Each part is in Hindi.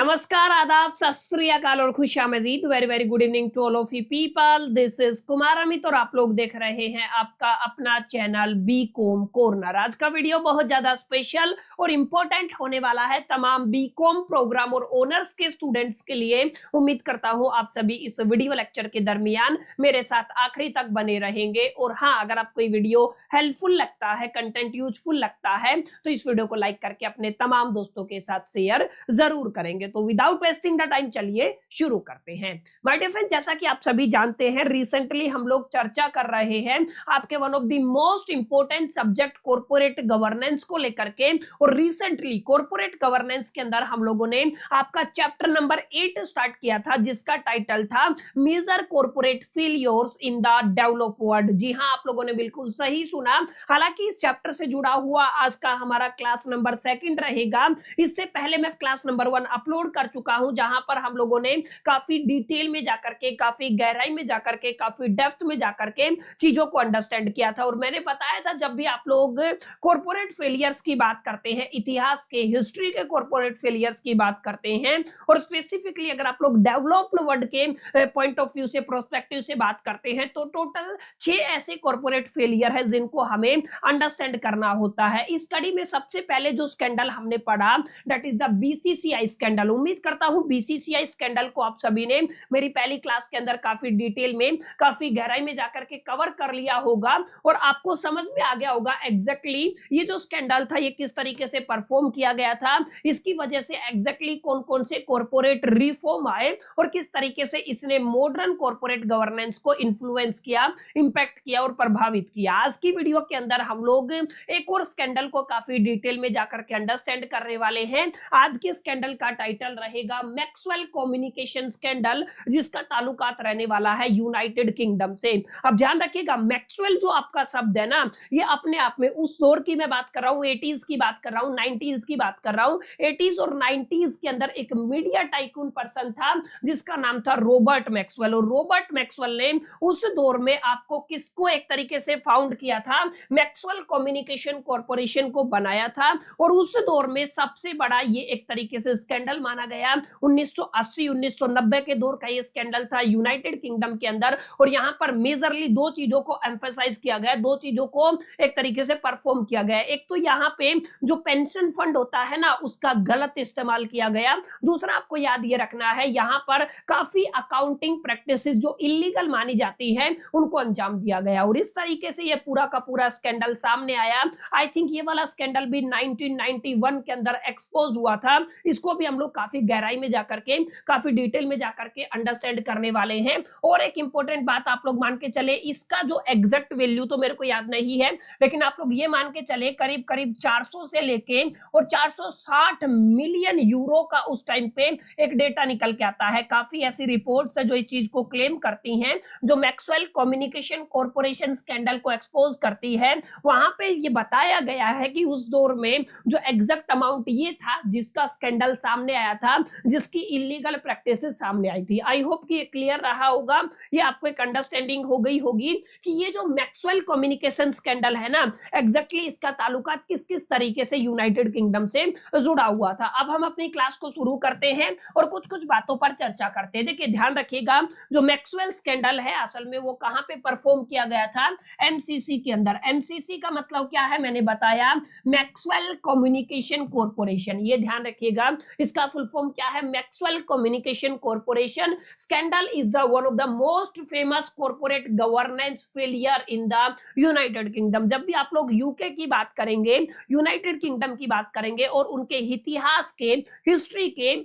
नमस्कार, आदाब, सत श्री अकाल और खुशामदीद। Very very good evening to all of you people. This is Kumar Amit और आप लोग देख रहे हैं आपका अपना चैनल बीकॉम कॉर्नर। आज का वीडियो बहुत ज्यादा स्पेशल और इंपॉर्टेंट होने वाला है तमाम बीकॉम प्रोग्राम और ऑनर्स के स्टूडेंट्स के लिए। उम्मीद करता हूं आप सभी इस वीडियो लेक्चर के दरमियान मेरे साथ आखिरी तक बने रहेंगे। और हाँ, अगर आपको ये वीडियो हेल्पफुल लगता है, कंटेंट यूजफुल लगता है, तो इस वीडियो को लाइक करके अपने तमाम दोस्तों के साथ शेयर जरूर करेंगे। तो विदाउट वेस्टिंग द टाइम चलिए शुरू करते हैं। माय डियर फ्रेंड, जैसा कि आप सभी जानते हैं, रिसेंटली हम लोग चर्चा कर रहे हैं आपके one of the most important subject corporate governance को लेकर के। और रिसेंटली कॉर्पोरेट गवर्नेंस के अंदर हम लोगों ने आपका चैप्टर नंबर 8 स्टार्ट किया था, जिसका टाइटल था major corporate failures in the develop world. जी हां, आप लोगों ने बिल्कुल सही सुना। हालांकि इस चैप्टर से जुड़ा हुआ आज का हमारा क्लास नंबर 2 रहेगा। इससे पहले मैं क्लास नंबर 1 अपलोड कर चुका हूं, जहां पर हम लोगों ने काफी डिटेल में जाकर के, काफी गहराई में जाकर के, काफी डेप्थ में जाकर के चीजों को अंडरस्टैंड किया था। और मैंने बताया था, जब भी आप लोग कॉर्पोरेट फेलियर्स की बात करते हैं, इतिहास के, हिस्ट्री के कॉर्पोरेट फेलियर्स की बात करते हैं, और स्पेसिफिकली अगर आप लोग डेवलप्ड वर्ल्ड के पॉइंट ऑफ व्यू से, प्रोस्पेक्टिव से बात करते हैं, तो टोटल 6 ऐसे कॉर्पोरेट फेलियर है जिनको हमें अंडरस्टैंड करना होता है। इस कड़ी में सबसे पहले जो स्कैंडल हमने पढ़ा, that is the BCCI scandal. उम्मीद करता हूं बीसीसीआई स्कैंडल को आप सभी ने मेरी पहली क्लास के अंदर काफी डिटेल में, काफी गहराई में जाकर के कवर कर लिया होगा और आपको समझ में आ गया होगा एग्जैक्टली ये जो स्कैंडल था ये किस तरीके से परफॉर्म किया गया था, इसकी वजह से एग्जैक्टली कौन कौन से कॉर्पोरेट रिफॉर्म आए और किस तरीके से इसने मॉडर्न कॉर्पोरेट गवर्नेंस को इन्फ्लुएंस किया, इंपैक्ट किया और प्रभावित किया। आज की वीडियो के अंदर हम लोग एक और स्कैंडल को काफी डिटेल में जाकर के अंडरस्टैंड करने वाले हैं। आज के स्कैंडल का टाइटल रहेगा मैक्सवेल कम्युनिकेशन स्कैंडल, जिसका ताल्लुकात रहने वाला है यूनाइटेड किंगडम से। अब ध्यान रखिएगा, मैक्सवेल जो आपका शब्द है ना, ये अपने आप में उस दौर की मैं बात कर रहा हूं, 80s की बात कर रहा हूं, 90s की बात कर रहा हूं। 80s और 90s के अंदर एक मीडिया टाइकून पर्सन था जिसका नाम था रॉबर्ट मैक्सवेल। और रॉबर्ट मैक्सवेल ने उस दौर में आपको किसको एक तरीके से फाउंड किया था, मैक्सवेल कम्युनिकेशन कॉर्पोरेशन को बनाया था। और उस दौर में सबसे बड़ा ये एक तरीके से स्कैंडल माना गया। 1980-1990 के दौर का ये स्कैंडल था यूनाइटेड किंगडम के अंदर। और यहां पर मेजरली 2 चीजों को एम्फसाइज किया गया, 2 चीजों को एक तरीके से परफॉर्म किया गया। एक तो यहां पे जो पेंशन फंड होता है ना, उसका गलत इस्तेमाल किया गया। दूसरा आपको याद ये रखना है, यहां पर काफी अकाउंटिंग प्रैक्टिसेस जो इलीगल मानी जाती है उनको अंजाम दिया गया। और इस तरीके से ये पूरा का पूरा स्कैंडल सामने आया। आई थिंक ये वाला स्कैंडल भी 1991 के अंदर एक्सपोज हुआ था। इसको भी हम लोग काफी गहराई में जाकर के, काफी डिटेल में जाकर के अंडरस्टैंड करने वाले हैं। और एक इंपॉर्टेंट बात आप लोग मान के चले, इसका जो एग्जैक्ट वैल्यू तो मेरे को याद नहीं है, लेकिन आप लोग ये मान के चले करीब करीब 400 से लेके और 460 मिलियन यूरो का उस टाइम पे एक डेटा निकल के आता है। काफी ऐसी रिपोर्ट्स है जो इस चीज को क्लेम करती हैं, जो मैक्सवेल कम्युनिकेशन कॉर्पोरेशन स्कैंडल को एक्सपोज करती है। वहां पे ये बताया गया है कि उस दौर में जो एग्जैक्ट अमाउंट ये था जिसका स्कैंडल सामने आया था, जिसकी इलीगल प्रैक्टिसेस सामने आई थी। आई होप कि ये क्लियर रहा होगा, ये आपको एक अंडरस्टैंडिंग हो गई होगी कि ये जो मैक्सवेल कम्युनिकेशन स्कैंडल है ना, एग्जैक्टली इसका ताल्लुकात किस किस तरीके से यूनाइटेड किंगडम से जुड़ा हुआ था। अब हम अपनी क्लास को शुरू करते हैं और कुछ कुछ बातों पर चर्चा करते हैं। देखिए, ध्यान रखिएगा, जो मैक्सवेल स्कैंडल है असल में वो कहां पे परफॉर्म किया गया था, एमसीसी के अंदर। एमसीसी का मतलब क्या है, मैंने बताया, मैक्सवेल कम्युनिकेशन कॉर्पोरेशन। ये ध्यान रखिएगा, इसका फुल फॉर्म क्या है, Maxwell communication corporation scandal is the one of the most famous corporate governance failure in the United kingdom. जब भी आप लोग यूके की बात करेंगे, यूनाइटेड किंगडम की बात करेंगे और उनके इतिहास के, हिस्ट्री के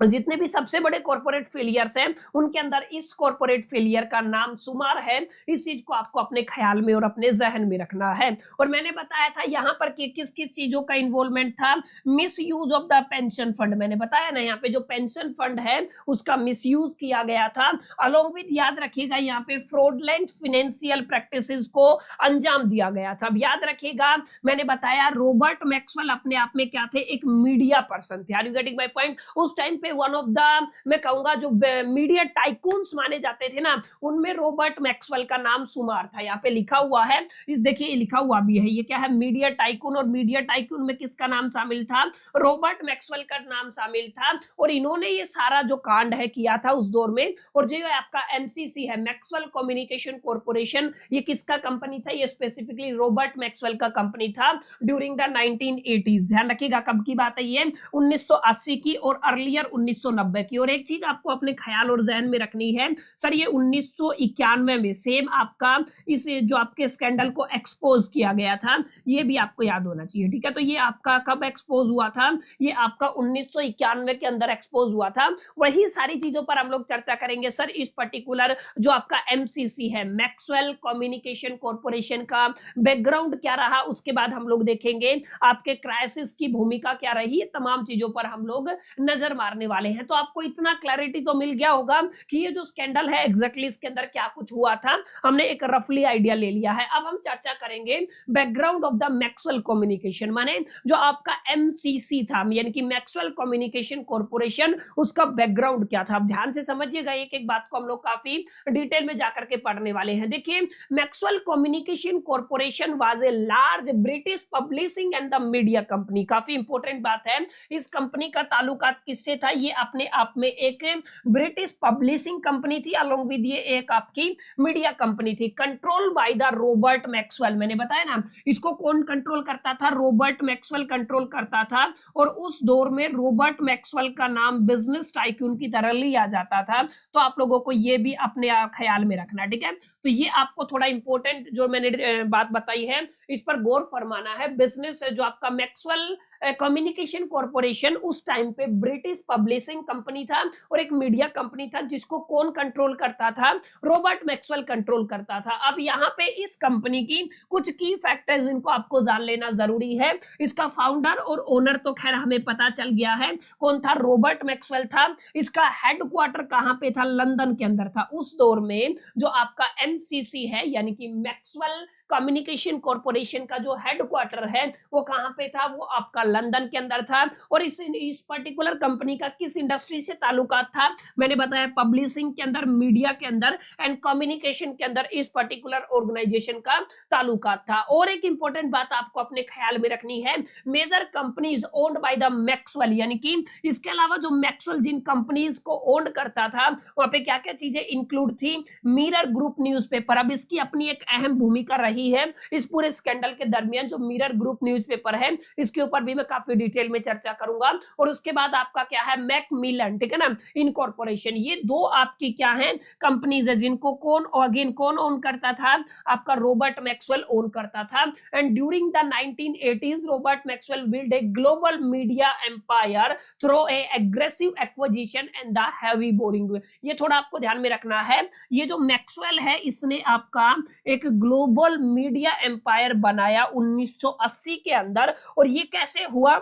जितने भी सबसे बड़े कॉर्पोरेट फेलियर्स हैं, उनके अंदर इस कॉर्पोरेट फेलियर का नाम शुमार है। इस चीज को आपको अपने ख्याल में और अपने जहन में रखना है। और मैंने बताया था यहां पर कि किस किस चीजों का इन्वॉल्वमेंट था, miss use of the pension fund. मैंने बताया ना, यहाँ पे जो पेंशन फंड है उसका मिस यूज किया गया था। अलोंग विद, याद रखिएगा, यहाँ पे फ्रॉडलेंट फाइनेंशियल प्रैक्टिसेस को अंजाम दिया गया था। अब याद रखिएगा, मैंने बताया रॉबर्ट मैक्सवेल अपने आप में क्या थे, एक मीडिया पर्सन थे। Are you getting my point? उस टाइम पे वन ऑफ द, मैं कहूंगा जो मीडिया टाइकून्स माने जाते थे ना, उनमें रॉबर्ट मैक्सवेल का नाम शुमार था। यहाँ पे लिखा हुआ है, इस देखिए लिखा हुआ भी है, ये क्या है, मीडिया टाइकून, और मीडिया टाइकून में किसका नाम शामिल था, रॉबर्ट मैक्सवेल का नाम शामिल था। और इन्होंने ये सारा जो कांड है किया था उस दौर में। और जो आपका एमसीसी है, मैक्सवेल कम्युनिकेशन कॉर्पोरेशन, ये किसका कंपनी था, ये स्पेसिफिकली रॉबर्ट मैक्सवेल का कंपनी था ड्यूरिंग द 1980s। ध्यान रखिएगा कब की बात है ये, 1980 की और अर्लियर 1990 की। और एक चीज आपको अपने ख्याल और जहन में रखनी है सर, ये 1991 में सेम आपका इस जो आपके स्कैंडल को एक्सपोज किया गया था, ये भी आपको याद होना चाहिए, ठीक है। तो ये आपका कब एक्सपोज हुआ था, ये आपका 1991 के अंदर एक्सपोज हुआ था। वही सारी चीजों पर हम लोग चर्चा करेंगे सर। इस पर्टिकुलर जो आपका एमसीसी है, मैक्सवेल कम्युनिकेशन कॉर्पोरेशन का बैकग्राउंड क्या रहा, उसके बाद हम लोग देखेंगे आपके क्राइसिस की भूमिका क्या रही, तमाम चीजों पर हम लोग नजर मारने वाले हैं। तो आपको इतना क्लैरिटी तो मिल गया होगा कि ये जो स्कैंडल है एग्जैक्टली इसके अंदर क्या कुछ हुआ था, हमने एक रफली आइडिया ले लिया है। अब हम चर्चा करेंगे background of the Maxwell communication, माने जो आपका एमसीसी था, यानी कि मैक्सवेल कम्युनिकेशन कॉर्पोरेशन, उसका बैकग्राउंड क्या था। अब ध्यान से समझिएगा, एक एक बात को हम लोग काफी डिटेल में जाकर के पढ़ने वाले हैं। देखिए, Maxwell communication corporation was a large British publishing and the media company. काफी इंपॉर्टेंट बात है, इस कंपनी का ताल्लुकात किससे था, ये अपने आप में एक ब्रिटिश पब्लिशिंग कंपनी थी, अलोंग विद ये एक आपकी मीडिया कंपनी थी। Control by the Robert Maxwell, मैंने बताया ना, इसको कौन कंट्रोल करता था, रॉबर्ट मैक्सवेल कंट्रोल करता था। और उस दौर में रॉबर्ट मैक्सवेल का नाम बिजनेस टाइकून की तरह लिया जाता था। तो आप लोगों को ये भी अपने ख्याल में रखना, ठीक है। तो ये आपको थोड़ा इंपॉर्टेंट जो मैंने बात बताई है, इस पर गौर फरमाना है। बिजनेस जो आपका मैक्सवेल कम्युनिकेशन कॉर्पोरेशन उस टाइम पे ब्रिटिश पब्लिशिंग कंपनी था और एक मीडिया कंपनी था, जिसको कौन कंट्रोल करता था, रॉबर्ट मैक्सवेल कंट्रोल करता था। अब यहाँ पे इस कंपनी की कुछ की फैक्टर्स इनको आपको जान लेना जरूरी है। इसका फाउंडर और ओनर तो खैर हमें पता चल गया है कौन था, रॉबर्ट मैक्सवेल था। इसका हेडक्वार्टर कहां पे था, लंदन के अंदर था। उस दौर में जो आपका एमसीसी है, यानी कि मैक्सवेल कम्युनिकेशन कॉर्पोरेशन का जो हेडक्वार्टर है वो कहां पे था, वो आपका लंदन के अंदर था। और इस पर्टिकुलर कंपनी का किस इंडस्ट्री से ताल्लुकात था, मैंने बताया पब्लिशिंग के अंदर, मीडिया के अंदर एंड कम्युनिकेशन के अंदर इस पर्टिकुलर ऑर्गेनाइजेशन का ताल्लुकात था। और एक इंपॉर्टेंट बात आपको अपने ख्याल में रखनी है, major companies owned by the Maxwell, यानी कि इसके अलावा जो मैक्सवेल जिन कंपनीज को ओन करता था वहां पे क्या क्या चीजें इंक्लूड थी, मिरर ग्रुप न्यूज़पेपर। अब इसकी अपनी एक अहम भूमिका रही है इस पूरे स्कैंडल के दरमियान। जो मिरर ग्रुप न्यूज़पेपर है इसके ऊपर भी मैं काफी डिटेल में चर्चा करूंगा। और उसके बाद आपका क्या है, मैकमिलन, ठीक है ना, इनकॉर्पोरेशन। ये दो आपकी क्या है, कंपनीज है, जिनको कौन अगेन कौन ओन करता था, आपका रॉबर्ट मैक्सवेल ओन करता था। And during the 1980s Robert Maxwell build a global media empire through a aggressive acquisition and the heavy borrowing. ये थोड़ा आपको ध्यान में रखना है, ये जो मैक्सवेल है इसने आपका एक ग्लोबल मीडिया एम्पायर बनाया 1980 के अंदर। और ये कैसे हुआ,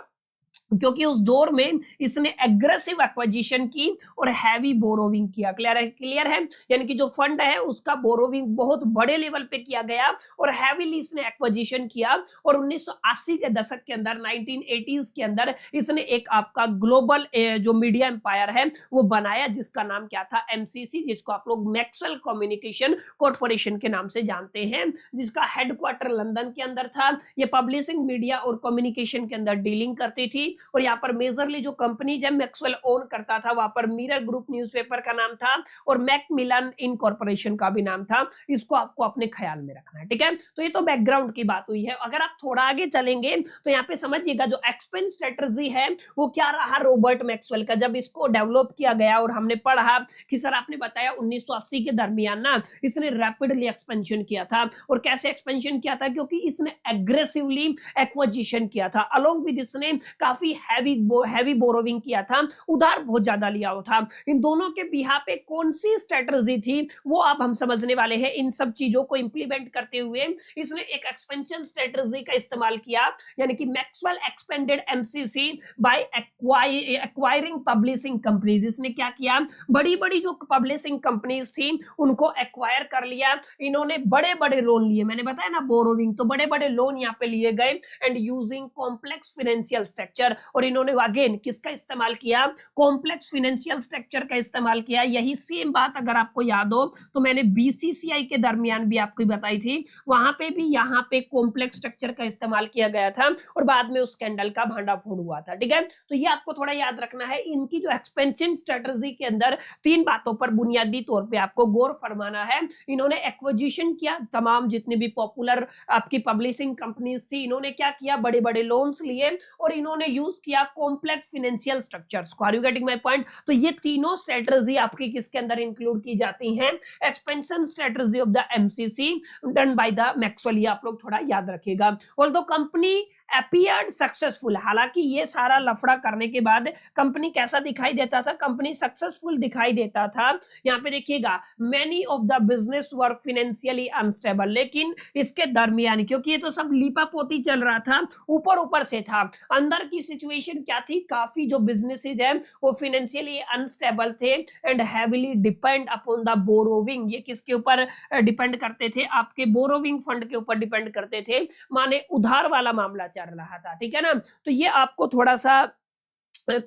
क्योंकि उस दौर में इसने एग्रेसिव एक्विजिशन की और हैवी बोरोविंग किया। क्लियर है, यानी कि जो फंड है उसका बोरोविंग बहुत बड़े लेवल पे किया गया और हैवीली इसने एक्विजिशन किया। और 1980 के दशक के अंदर, 1980s के अंदर इसने एक आपका ग्लोबल जो मीडिया एम्पायर है वो बनाया, जिसका नाम क्या था, एमसीसी, जिसको आप लोग मैक्सवेल कम्युनिकेशन कॉर्पोरेशन के नाम से जानते हैं, जिसका हेडक्वार्टर लंदन के अंदर था। ये पब्लिशिंग, मीडिया और कम्युनिकेशन के अंदर डीलिंग करती थी। और यहाँ पर मेजरली जो कंपनी जब मैक्सवेल ओन करता था वहां पर मिरर ग्रुप न्यूज़पेपर का नाम था और मैकमिलन इनकॉर्पोरेशन का भी नाम था। इसको आपको अपने ख्याल में रखना है, ठीक है। तो ये तो बैकग्राउंड की बात हुई है। अगर आप थोड़ा आगे चलेंगे तो यहाँ पे समझिएगा जो एक्सपेंस स्ट्रेटजी है वो क्या रहा रॉबर्ट मैक्सवेल का, जब इसको डेवलप किया गया। और हमने पढ़ा कि सर आपने बताया 1980 के दरमियान ना इसने रैपिडली एक्सपेंशन किया था। और कैसे एक्सपेंशन किया था, क्योंकि इसने एग्रेसिवली एक्विजिशन किया था, अलोंग विद इसने काफी हैवी बोरोविंग किया था, उधार बहुत ज्यादा लिया हुआ था। इन दोनों के बिहार पे कौन सी स्ट्रेटजी थी वो आप हम समझने वाले हैं। इन सब चीजों को इंप्लीमेंट करते हुए इसने एक एक्सपेंशन स्ट्रेटजी का इस्तेमाल किया, यानी कि Maxwell expanded MCC by acquiring publishing companies. इसने क्या किया, बड़ी बड़ी जो पब्लिशिंग कंपनीज थी उनको एक्वायर कर लिया। इन्होंने बड़े बड़े लोन लिए, मैंने बताया ना बोरोविंग, तो बड़े बड़े लोन यहाँ पे लिए गए। And using complex financial structure, structure, और इन्होंने अगेन किसका इस्तेमाल किया, कॉम्प्लेक्स फाइनेंशियल स्ट्रक्चर का इस्तेमाल किया। यही सेम बात अगर आपको याद हो तो मैंने बीसीसीआई के दरमियान भी आपको बताई थी, वहां पे भी यहाँ पे कॉम्प्लेक्स स्ट्रक्चर का इस्तेमाल किया गया था और बाद में उस स्कैंडल का भांडाफोड़ हुआ था। ठीक है, तो ये आपको थोड़ा याद रखना है। इनकी जो एक्सपेंशन स्ट्रेटजी के अंदर 3 बातों पर बुनियादी तौर पे आपको गौर फरमाना है। इन्होंने एक्विजिशन किया, तमाम जितनी भी पॉपुलर आपकी पब्लिशिंग कंपनीज थी, इन्होंने क्या किया, बड़े बड़े लोन्स लिए और इन्होंने यूज किया कॉम्प्लेक्स फाइनेंशियल स्ट्रक्चर्स को। Are you getting my point? तो ये तीनों स्ट्रेटजी आपकी किसके अंदर इंक्लूड की जाती हैं, expansion strategy of the MCC done by the Maxwell. ये आप लोग थोड़ा याद रखिएगा। ऑल्दो कंपनी अपीयर्ड सक्सेसफुल, हालांकि ये सारा लफड़ा करने के बाद कंपनी कैसा दिखाई देता था, कंपनी सक्सेसफुल दिखाई देता था। यहाँ पे देखिएगा, many of the business were financially unstable, लेकिन इसके दरमियान, क्योंकि ये तो सब लीपापोती चल रहा था, ऊपर ऊपर से था, अंदर की सिचुएशन क्या थी, काफी जो बिजनेसेस है वो फाइनेंशियली अनस्टेबल थे and heavily depend upon the borrowing. ये किसके ऊपर डिपेंड करते थे, आपके बोरोविंग फंड के ऊपर डिपेंड करते थे, माने उधार वाला मामला चल रहा था। ठीक है ना, तो ये आपको थोड़ा सा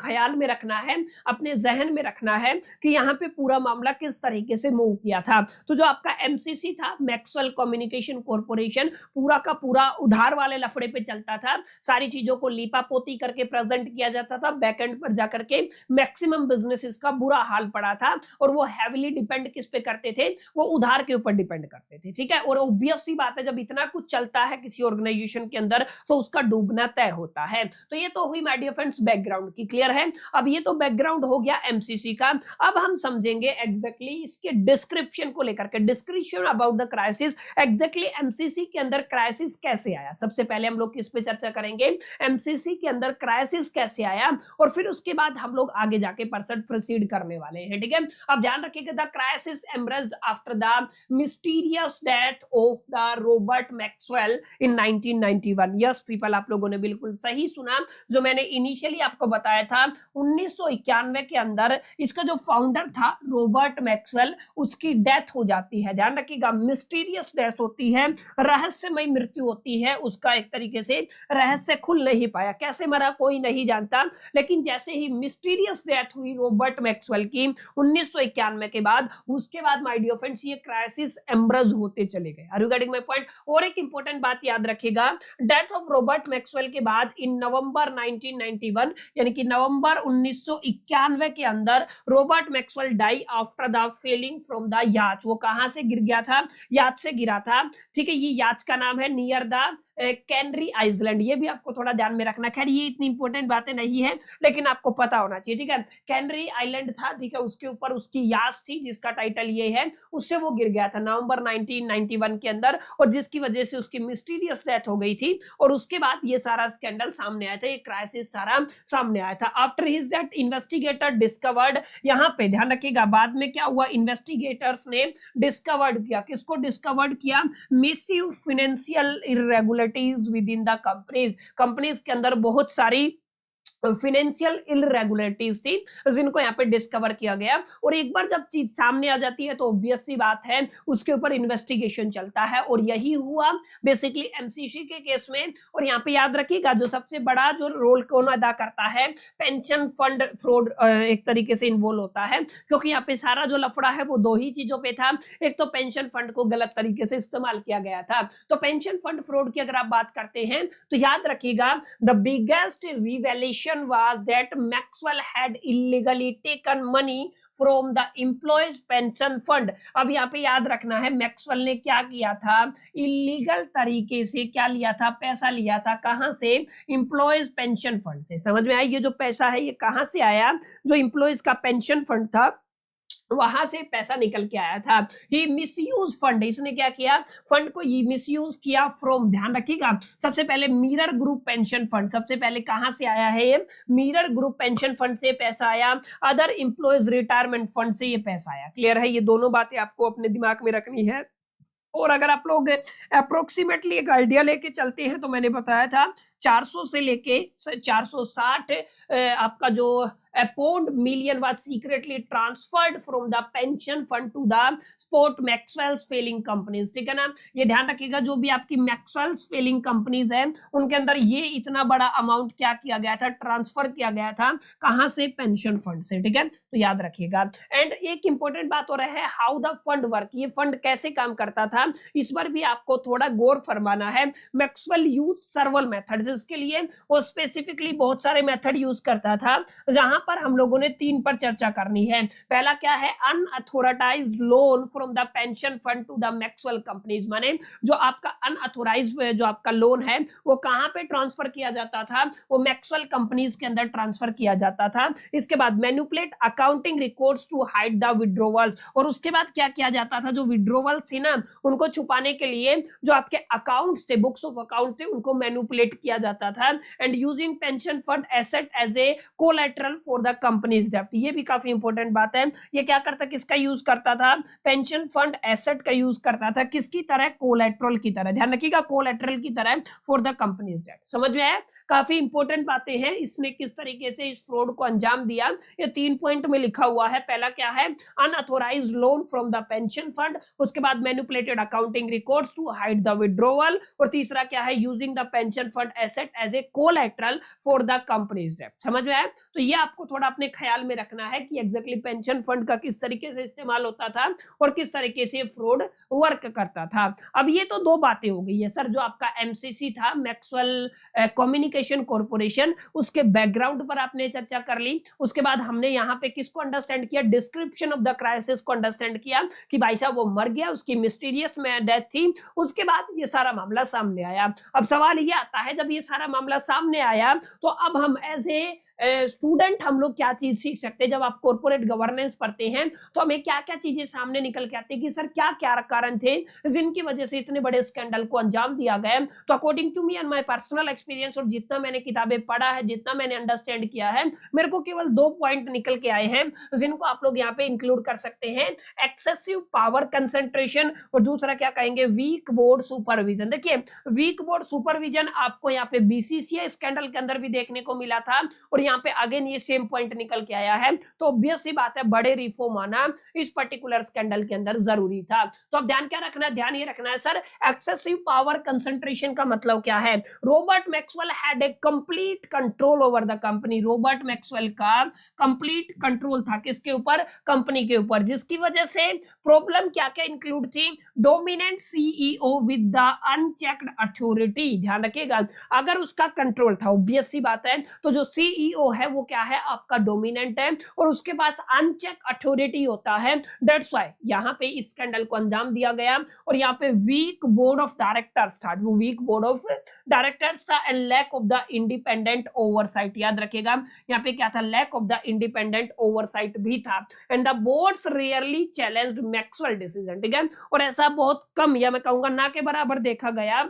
ख्याल में रखना है, अपने जहन में रखना है कि यहाँ पे पूरा मामला किस तरीके से मूव किया था। तो जो आपका एमसीसी था, मैक्सवेल कम्युनिकेशन कॉर्पोरेशन, पूरा का पूरा उधार वाले लफड़े पे चलता था, सारी चीजों को लीपापोती करके प्रेजेंट किया जाता था, बैकएंड पर जाकर के मैक्सिमम बिजनेसेस का बुरा हाल पड़ा था और वो हैवीली डिपेंड किस पे करते थे, वो उधार के ऊपर डिपेंड करते थे। ठीक है, और ऑब्वियस सी बात है, जब इतना कुछ चलता है किसी ऑर्गेनाइजेशन के अंदर तो उसका डूबना तय होता है। तो ये तो हुई माय डियर फ्रेंड्स बैकग्राउंड की, क्लियर है। अब ये तो बैकग्राउंड हो गया एमसीसी का। अब हम समझेंगे एग्जैक्टली इसके डिस्क्रिप्शन को लेकर के, description about the crisis, exactly MCC के अंदर क्राइसिस कैसे आया। सबसे पहले हम लोग किस पे चर्चा करेंगे, एमसीसी के अंदर क्राइसिस कैसे आया, और फिर उसके बाद हम लोग आगे जाके प्रोसीड करने वाले हैं। ठीक है, अब ध्यान रखिएगा, the crisis emerged after the mysterious death of the Robert Maxwell in 1991। Yes people, आप लोगों ने बिल्कुल सही सुना। जो मैंने इनिशियली आपको बताया था 1991 के अंदर इसका जो फाउंडर था रॉबर्ट मैक्सवेल, उसकी डेथ हो जाती है। ध्यान रखिएगा, मिस्टीरियस डेथ होती है, रहस्यमय मृत्यु होती है, उसका एक तरीके से रहस्य खुल नहीं पाया, कैसे मरा कोई नहीं जानता। लेकिन जैसे ही मिस्टीरियस डेथ हुई रॉबर्ट मैक्सवेल की 1991 के बाद, उसके बाद माय डियर फ्रेंड्स ये क्राइसिस एमर्ज होते चले गए। Are you getting my point? और एक इंपॉर्टेंट बात याद रखिएगा, डेथ ऑफ रॉबर्ट मैक्सवेल के बाद इन नवंबर 1991 यानी कि नवंबर 1991 के अंदर Robert Maxwell die after the falling from the yacht. वो कहां से गिर गया था, याच से गिरा था। ठीक है, ये याच का नाम है नियर द कैनरी आइलैंड। ये भी आपको थोड़ा ध्यान में रखना। खैर ये इतनी इंपॉर्टेंट बातें नहीं है, लेकिन आपको पता होना चाहिए। ठीक है, कैनरी आइलैंड था, ठीक है, उसके ऊपर उसकी याच थी जिसका टाइटल ये है, उससे वो गिर गया था नवंबर 1991 के अंदर, और जिसकी वजह से उसकी मिस्टीरियस डेथ हो गई थी। और उसके बाद ये सारा स्कैंडल सामने आया था, ये क्राइसिस सारा सामने आया था। After his death investigator discovered, यहाँ पे ध्यान रखिएगा, बाद में क्या हुआ, इन्वेस्टिगेटर्स ने डिस्कवर्ड किया, किसको डिस्कवर्ड किया, massive financial irregularities with in the companies के अंदर बहुत सारी फाइनेंशियल इरेगुलरिटीज थी जिनको यहाँ पे डिस्कवर किया गया। और एक बार जब चीज सामने आ जाती है तो ऑब्वियस सी बात है उसके ऊपर इन्वेस्टिगेशन चलता है, और यही हुआ बेसिकली एमसीसी के केस में। और यहाँ पे याद रखिएगा, जो सबसे बड़ा जो रोल कौन अदा करता है, पेंशन फंड फ्रॉड एक तरीके से इन्वॉल्व होता है, क्योंकि यहाँ पे सारा जो लफड़ा है वो दो ही चीजों पे था। एक तो पेंशन फंड को गलत तरीके से इस्तेमाल किया गया था, तो पेंशन फंड फ्रॉड की अगर आप बात करते हैं तो याद रखिएगा, the biggest revelation was that Maxwell had illegally taken money from the employees pension fund। अब यहाँ पे याद रखना है, मैक्सवेल ने क्या किया था, इलीगल तरीके से क्या लिया था, पैसा लिया था, कहां से, एम्प्लॉयज पेंशन फंड से। समझ में आई, ये जो पैसा है ये कहां से आया, जो एम्प्लॉयज का पेंशन फंड था वहां से पैसा निकल के आया था। ये मिसयूज फंड, इसने क्या किया, फंड को ये मिसयूज किया फ्रॉम, ध्यान रखिएगा, सबसे पहले मिरर ग्रुप पेंशन फंड, सबसे पहले कहां से आया है ये, मिरर ग्रुप पेंशन फंड से पैसा आया, अदर एम्प्लॉयज रिटायरमेंट फंड से ये पैसा आया। क्लियर है, ये दोनों बातें आपको अपने दिमाग में रखनी है। और अगर आप लोग अप्रोक्सीमेटली एक आइडिया लेके चलते हैं तो मैंने बताया था 400 से लेके 460 आपका जो £1 million was secretly transferred from the pension fund to the sport Maxwell's failing companies। ठीक है ना, ये ध्यान रखिएगा, जो भी आपकी मैक्सवेल्स फेलिंग कंपनीज है उनके अंदर ये इतना बड़ा अमाउंट क्या किया गया था, ट्रांसफर किया गया था, कहां से, पेंशन फंड से। ठीक है, तो याद रखिएगा। एंड एक इंपॉर्टेंट बात हो रहा है, हाउ द फंड वर्क, ये फंड कैसे काम करता था, इस पर भी आपको थोड़ा गौर फरमाना है। मैक्सवेल यूज सर्वल मेथड्स, इसके लिए वो स्पेसिफिकली बहुत सारे मेथड यूज करता था, जहां पर हम लोगों ने 3 पर चर्चा करनी है। पहला क्या है, unauthorised loan from the pension fund to the Maxwell companies, माने जो आपका अनअथोराइज्ड जो आपका लोन है वो कहां पे ट्रांसफर किया जाता था, वो मैक्सवेल कंपनीज के अंदर ट्रांसफर किया जाता था। इसके बाद manipulate accounting records to hide the withdrawals, और उसके बाद क्या किया जाता था, जो विड्रॉवल्स थी ना उनको छुपाने के लिए जो आपके अकाउंट्स थे, बुक्स ऑफ अकाउंट थे, उनको मैनिपुलेट किया जाता था। And using pension fund asset as a collateral for the companies डेब्ट, ये भी काफी इंपॉर्टेंट बात है। ये क्या करता, किसका यूज करता था, पेंशन फंड एसेट का यूज करता था, किसकी तरह, कोलैटरल की तरह, ध्यान रखिएगा, कोलैटरल की तरह फॉर द कंपनीज डेब्ट। समझ में आया, काफी इंपॉर्टेंट बातें हैं, इसने किस तरीके से इस फ्रॉड को अंजाम दिया, ये 3 पॉइंट में लिखा हुआ है। पहला क्या है, unauthorised loan from the pension fund, उसके बाद manipulated accounting records to hide the withdrawal, और तीसरा क्या है, using the pension fund asset as a collateral for the companies डेब्ट। समझ में आया, तो ये आपको थोड़ा अपने ख्याल में रखना है कि एग्जैक्टली पेंशन फंड का किस तरीके से इस्तेमाल होता था और किस तरीके से फ्रॉड वर्क करता था। अब ये तो 2 बातें हो गई है सर, जो आपका एमसीसी था, मैक्सवेल कम्युनिकेशन कॉर्पोरेशन, उसके बैकग्राउंड पर आपने चर्चा कर ली। उसके बाद हमने यहाँ पे किसको अंडरस्टैंड किया, डिस्क्रिप्शन ऑफ द क्राइसिस को अंडरस्टैंड किया कि भाई साहब वो मर गया, उसकी मिस्टीरियस में डेथ थी। उसके बाद ये सारा मामला सामने आया। अब सवाल ये आता है, जब ये सारा मामला सामने आया तो अब हम एज ए स्टूडेंट हम लोग क्या चीज सीख सकते हैं। जब आप कॉर्पोरेट गवर्नेंस पढ़ते हैं तो हमें क्या क्या चीजें सामने निकल के आती है कि सर क्या क्या कारण थे जिनकी वजह से इतने बड़े स्कैंडल को अंजाम दिया गया। तो according to me and my personal experience, और जितना मैंने किताबें पढ़ा है, जितना मैंने अंडरस्टैंड किया है, मेरे को केवल 2 पॉइंट निकल के आए हैं जिनको आप लोग यहाँ पे इंक्लूड कर सकते हैं। एक्सेसिव पावर कंसंट्रेशन, और दूसरा क्या कहेंगे, वीक बोर्ड सुपरविजन। देखिए वीक बोर्ड सुपरविजन आपको यहाँ पे बीसीसीआई स्कैंडल के अंदर भी देखने को मिला था, और यहाँ पे अगेन ये सेम पॉइंट निकल के आया है। तो ऑब्वियस सी बात है, बड़े रिफॉर्म आना इस पर्टिकुलर स्कैंडल के अंदर जरूरी था। तो अब ध्यान क्या रखना है, ध्यान ये रखना है सर, एक्सेसिव पावर कंसंट्रेशन का मतलब क्या है। Robert Maxwell had a complete control over the company. Robert Maxwell का कंप्लीट कंट्रोल था किसके ऊपर, कंपनी के ऊपर, जिसकी वजह से प्रॉब्लम क्या क्या इंक्लूड थी, dominant CEO with the unchecked authority. ध्यान रखिएगा, अगर उसका कंट्रोल था, ऑब्वियस सी बात है, तो जो सीईओ है वो क्या है, आपका डोमिनेंट है, और उसके पास अनचेक अथॉरिटी होता है। दैट्स व्हाई यहाँ पे इस स्कैंडल को अंजाम दिया गया। और यहाँ पे वीक बोर्ड ऑफ डायरेक्टर्स था, वो वीक बोर्ड ऑफ डायरेक्टर्स था, and lack of the independent oversight. याद रखिएगा यहाँ पे क्या था, lack of the independent oversight भी था। And the boards rarely challenged Maxwell decision. ठीक है, और ऐसा बहुत कम, या मैं कहूंगा ना के बराबर देखा गया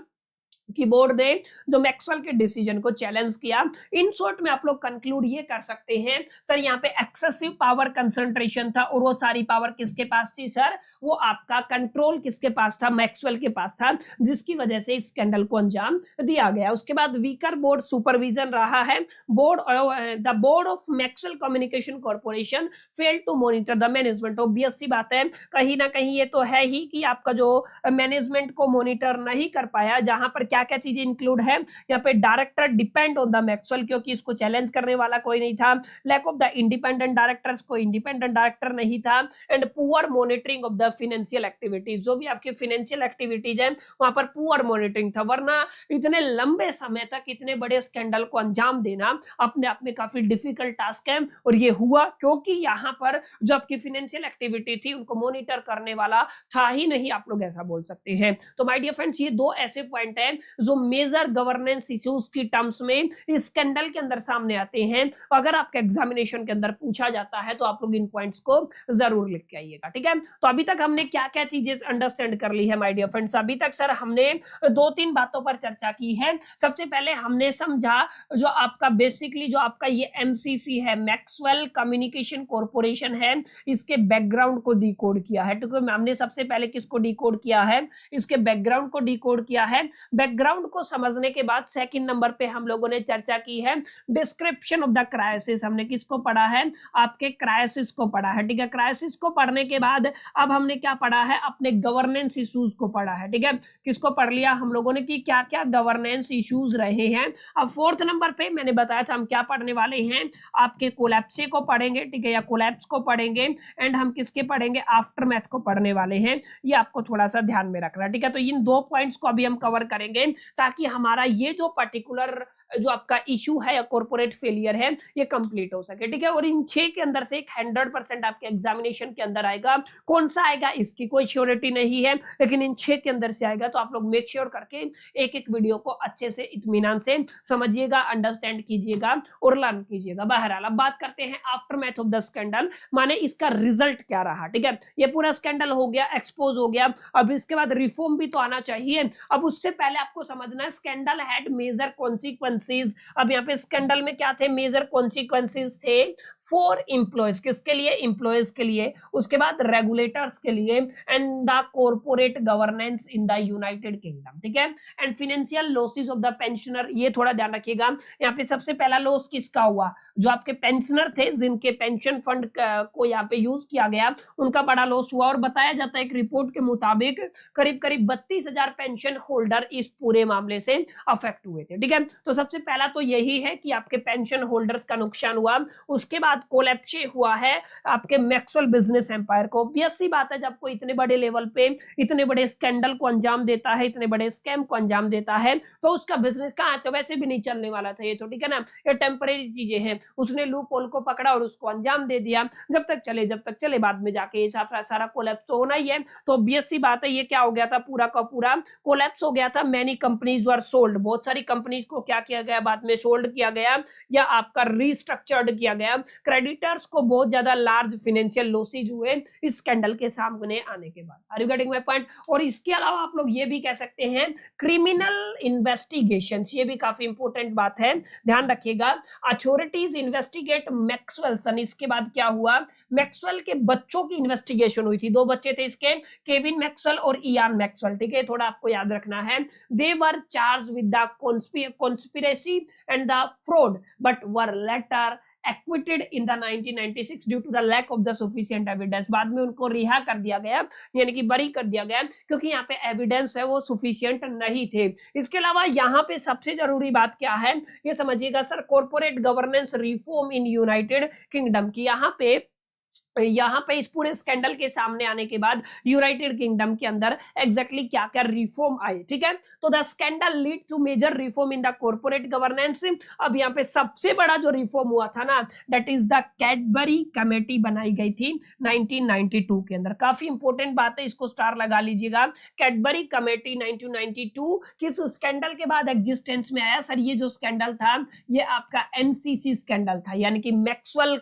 कि बोर्ड ने जो मैक्सवेल के डिसीजन को चैलेंज किया। इन शॉर्ट में आप लोग कंक्लूड ये कर सकते हैं सर, यहाँ पे एक्सेसिव पावर कंसंट्रेशन था, और वो सारी पावर किसके पास थी सर, वो आपका कंट्रोल किसके पास था, मैक्सवेल के पास था, जिसकी वजह से इस स्कैंडल को अंजाम दिया गया। उसके बाद वीकर बोर्ड सुपरविजन रहा है। The board of Maxwell communication corporation fail to monitor the management. Obvious सी बात है, कहीं ना कहीं ये तो है ही कि आपका जो मैनेजमेंट को मॉनिटर नहीं कर पाया, जहां पर क्या क्या चीजें इंक्लूड है, यहाँ पे director depend on the Maxwell, क्योंकि इसको चैलेंज करने वाला कोई नहीं था। Lack of the independent directors, कोई इंडिपेंडेंट डायरेक्टर नहीं था। And poor monitoring of the financial activities, जो भी आपकी फाइनेंशियल एक्टिविटीज है वहां पर पुअर मॉनिटरिंग था। वरना इतने लंबे समय तक इतने बड़े स्कैंडल को अंजाम देना अपने आप में काफी डिफिकल्ट टास्क है, और ये हुआ क्योंकि यहाँ पर जो आपकी फाइनेंशियल एक्टिविटी थी उनको मॉनिटर करने वाला था ही नहीं, आप लोग ऐसा बोल सकते हैं। तो माय डियर फ्रेंड्स, ये 2 ऐसे पॉइंट हैं जो मेजर गवर्नेंस इश्यूज की टर्म्स में इस स्कैंडल के अंदर सामने आते हैं। अगर आपके एग्जामिनेशन के अंदर पूछा जाता है तो आप लोग इन पॉइंट्स को जरूर लिख के आइएगा। ठीक है, तो अभी तक हमने क्या क्या चीजें अंडरस्टैंड कर ली है माय डियर फ्रेंड्स। अभी तक सर हमने 2-3 बातों पर चर्चा की है। सबसे पहले हमने समझा जो आपका बेसिकली जो आपका ये एमसीसी है, मैक्सवेल कम्युनिकेशन कॉर्पोरेशन है, इसके बैकग्राउंड को डिकोड किया है। तो हमने सबसे पहले किसको डिकोड किया है, इसके बैकग्राउंड को डिकोड किया है। बैकग्राउंड को समझने के बाद सेकंड नंबर पे हम लोगों ने चर्चा की है डिस्क्रिप्शन ऑफ द क्राइसिस। हमने किसको पढ़ा है? आपके क्राइसिस को पढ़ा है, ठीक है। क्राइसिस को पढ़ने के बाद अब हमने क्या पढ़ा है? अपने गवर्नेंस इश्यूज को पढ़ा है, ठीक है। किसको पढ़ लिया हम लोगों ने कि क्या क्या गवर्नेंस इश्यूज रहे हैं। अब फोर्थ नंबर पे मैंने बताया था हम क्या पढ़ने वाले हैं, आपके कोलैप्स को पढ़ेंगे, ठीक है, या कोलैप्स को पढ़ेंगे, एंड हम किसके पढ़ेंगे? आफ्टरमैथ को पढ़ने वाले हैं। ये आपको थोड़ा सा ध्यान में रखना, ठीक है। तो इन दो पॉइंट्स को अभी हम कवर करेंगे ताकि हमारा ये जो पर्टिकुलर जो आपका इशू है या कॉर्पोरेट फेलियर है ये कंप्लीट हो सके, ठीक है। और इन 6 के अंदर से एक 100% आपके एग्जामिनेशन के अंदर आएगा। कौन सा आएगा इसकी कोई श्योरिटी नहीं है, लेकिन इन 6 के अंदर से आएगा। तो आप लोग मेक श्योर करके एक एक वीडियो को अच्छे से इत्मीनान से समझिएगा, अंडरस्टैंड कीजिएगा और लर्न कीजिएगा। बहरहाल अब बात करते हैं आफ्टरमैथ ऑफ द स्कैंडल, माने इसका रिजल्ट क्या रहा, ठीक है। ये पूरा स्कैंडल हो गया, एक्सपोज हो गया, अब इसके बाद रिफॉर्म भी तो आना चाहिए। अब उससे पहले आपको समझना है स्कैंडल हैड मेजर कॉन्सिक्वेंसेस। अब यहाँ पे स्कैंडल में क्या थे? मेजर कॉन्सिक्वेंसेस थे फॉर एम्प्लॉयज, किसके लिए? एम्प्लॉयज के लिए, उसके बाद रेगुलेटर्स के लिए, and the corporate governance in the United kingdom, ठीक है, and financial losses of the pensioner. ये थोड़ा ध्यान रखिएगा, यहाँ पे सबसे पहला लॉस किसका हुआ? जो आपके पेंशनर थे, जिनके पेंशन फंड को यहाँ पे यूज किया गया, उनका बड़ा लॉस हुआ। और बताया जाता है एक रिपोर्ट के मुताबिक करीब करीब 32,000 पेंशन होल्डर इस पूरे मामले से अफेक्ट हुए थे, ठीक है। तो सबसे पहला तो यही है कि आपके पेंशन होल्डर्स का नुकसान हुआ। उसके बाद कोलैप्स हुआ है आपके मैक्सवेल बिजनेस एम्पायर को। ऑब्वियस सी बात है, जब कोई इतने बड़े लेवल पे इतने बड़े स्कैंडल को अंजाम देता है, इतने बड़े स्कैम को अंजाम देता है, तो उसका बिजनेस कहाँ वैसे भी नहीं चलने वाला था ये तो, ठीक है ना। ये टेम्परेरी चीजें हैं, उसने लूप होल को पकड़ा और उसको अंजाम दे दिया। जब तक चले बाद में जाके ये सारा कोलैप्स होना ही है। तो ऑब्वियस सी बात है, ये क्या हो गया था? पूरा का पूरा कोलैप्स हो गया था। मैनी कंपनीज वर सोल्ड, बहुत सारी कंपनीज को क्या किया गया? बाद में सोल्ड किया गया या आपका रीस्ट्रक्चर्ड किया गया। क्रेडिटर्स को बहुत ज्यादा लार्ज फाइनेंशियल लॉसेज हुए इस स्कैंडल के सामने आने के बाद। Are you getting my point? और इसके अलावा आप लोग ये भी कह सकते हैं क्रिमिनल इन्वेस्टिगेशंस, ये भी काफी इंपॉर्टेंट बात है, ध्यान रखिएगा। अथॉरिटीज इन्वेस्टिगेट मैक्सवेल सन। इसके बाद क्या हुआ? मैक्सवेल के बच्चों की इन्वेस्टिगेशन हुई थी। 2 बच्चे थे इसके, केविन मैक्सवेल और इयान मैक्सवेल, ठीक है, थोड़ा आपको याद रखना है। They were charged with the conspiracy and the fraud but were later acquitted in the 1996 due to the lack of the sufficient evidence। बाद में उनको रिहा कर दिया गया, यानी कि बरी कर दिया गया, क्योंकि यहाँ पे एविडेंस है वो सफिशिएंट नहीं थे। इसके अलावा यहाँ पे सबसे जरूरी बात क्या है ये समझिएगा sir, corporate governance reform in United kingdom की। यहाँ पे इस पूरे स्कैंडल के सामने आने के बाद यूनाइटेड किंगडम के अंदर एग्जैक्टली क्या क्या रिफॉर्म आए, ठीक है। तो the scandal lead to major reform in the corporate governance. अब यहाँ पे सबसे बड़ा जो रिफॉर्म हुआ था ना, that is the Cadbury committee बनाई गई थी 1992 के अंदर। काफी इंपॉर्टेंट बात है, इसको स्टार लगा लीजिएगा। कैडबरी कमेटी 1992 किस स्कैंडल के बाद एग्जिस्टेंस में आया? सर ये जो स्कैंडल था ये आपका एमसीसी स्कैंडल था, यानी कि मैक्सवेल